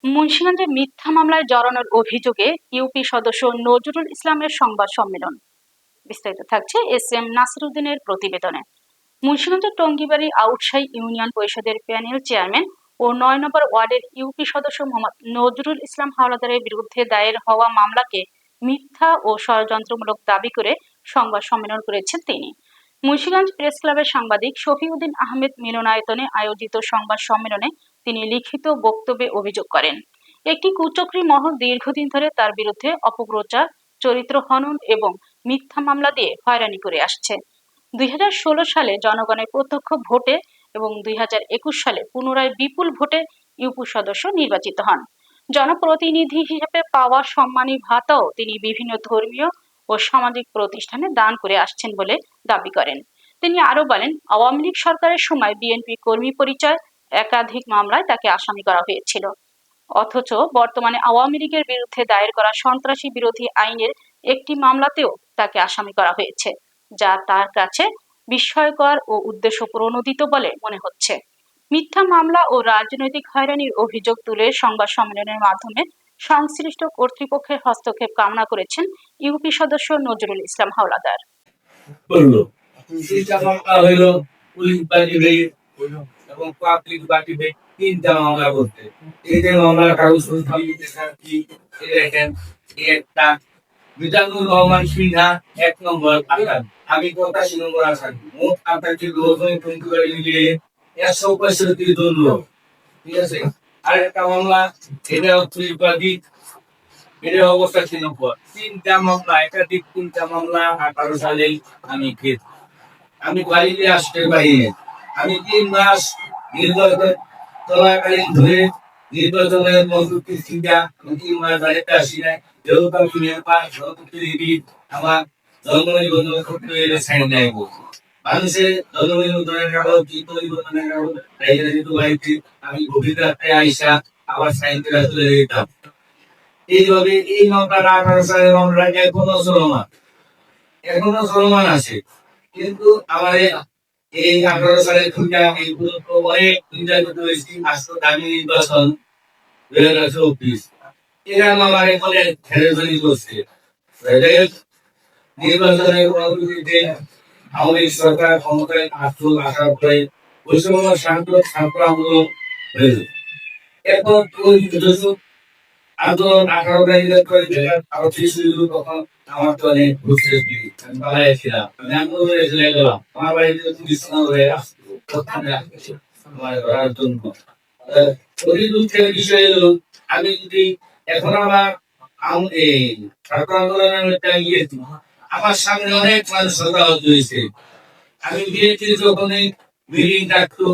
মুন্সিগঞ্জে মিথ্যা মামলায় জড়ানোর অভিযোগে ইউপি সদস্য নজরুল ইসলামের সংবাদ সম্মেলন। বিস্তারিত থাকছে এস এম নাসিরুদ্দিনের প্রতিবেদনে। মুন্সিগঞ্জের টঙ্গিবাড়ি আউটসাই ইউনিয়ন পরিষদের প্যানেল চেয়ারম্যান ও ৯ নম্বর ওয়ার্ডের ইউপি সদস্য মোহাম্মদ নজরুল ইসলাম হাওলাদারের বিরুদ্ধে দায়ের হওয়া মামলাকে মিথ্যা ও ষড়যন্ত্রমূলক দাবি করে সংবাদ সম্মেলন করেছেন তিনি। মুন্সিগঞ্জ প্রেস ক্লাবের সাংবাদিক শফিউদ্দিন আহমেদ মিলনায়তনে আয়োজিত সংবাদ সম্মেলনে তিনি লিখিত বক্তব্যে অভিযোগ করেন, একটি কুচক্রী মহল দীর্ঘদিন ধরে তার বিরুদ্ধে অপপ্রচার, চরিত্র হনন এবং মিথ্যা মামলা দিয়ে হয়রানি করে আসছে। ২০১৬ সালে জনগণের প্রত্যক্ষ ভোটে এবং ২০২১ সালে পুনরায় বিপুল ভোটে ইউপি সদস্য নির্বাচিত হন। জনপ্রতিনিধি হিসেবে পাওয়া সম্মানী ভাতাও তিনি বিভিন্ন ধর্মীয় ও সামাজিক প্রতিষ্ঠানে দান করে আসছেন বলে দাবি করেন। তিনি আরো বলেন, আওয়ামী লীগ সরকারের সময় বিএনপি কর্মী পরিচয় একাধিক মামলায় তাকে আসামি করা হয়েছিল, অথচ বর্তমানে আওয়ামী লীগের বিরুদ্ধে দায়ের করা সন্ত্রাসী বিরোধী আইনের একটি মামলাতেও তাকে আসামি করা হয়েছে, যা তার কাছে বিস্ময়কর ও উদ্দেশ্য প্রণোদিত বলে মনে হচ্ছে। মিথ্যা মামলা ও রাজনৈতিক হয়রানির অভিযোগ তুলে সংবাদ সম্মেলনের মাধ্যমে সংশ্লিষ্ট কর্তৃপক্ষের হস্তক্ষেপ কামনা করেছেন ইউপি সদস্য নজরুল ইসলাম হাওলাদার। এবং পাবলিক বাটিতে ৩টা মামলা করতে এই যে মামলার কাগজ দেখেন, একটা মিজানুর রহমান সিনহা ১ নম্বর আসামি, আমি ৮৫ নম্বর আসামি, মোট ৮৮টি লোকজন মিলিয়ে ১৬৫ জন লোক। ঠিক আছে, আরেকটা মামলা এটা হচ্ছে এটা অবস্থা ছিল পর ৩টা মামলা, একাধিক ৩টা মামলা ১৮ সালে আমি খেয়েছি। আমি বাড়িতে আসতে বাইরে আমি ৩ মাস নির্বাচন চলাকালীন ধরে নির্বাচনের মধ্যে ৩ মাস বাড়িতে আসি নাই, যেহেতু আমার জন্ম নিবন্ধন করতে হলে সাইন নেয় মানুষের জন্ম নিবন্ধনের কাগজ পরিবর্তনের কাগজ বাড়িতে আমি গভীর রাত্রে আইসা আবার সাইন করে চলে যেতাম। এইভাবে এই মামলাটা ১৮ সালের মামলা এখনো চলমান আছে, কিন্তু আমার এই ১৮ সালের অনেক নির্যাতিত হয়েছি। আজকে দামি নির্বাচন ২০২৪ এখানে আমার এখানে খেলাধুলি করছে নির্বাচনের পরবর্তীতে আওয়ামী লীগ সরকার ক্ষমতায় আসার পরে ওই সময় ছাত্র আন্দোলন হয়েছে। এখন আন্দোলন ১৮ তারিখের পরে আরো শিশু তখন আমার তো অনেক ঘুরতে ছিলাম, আমি আন্দোলনে চলে গেলাম। আমার বাড়িতে বিছানা হয়ে বিষয় এলো, আমি যদি এখন আমার ছাত্র আন্দোলনের গিয়েছি, আমার সামনে অনেক মানুষ হতাহত হয়েছে। আমি বিএনপির যখন মিটিং ডাকতো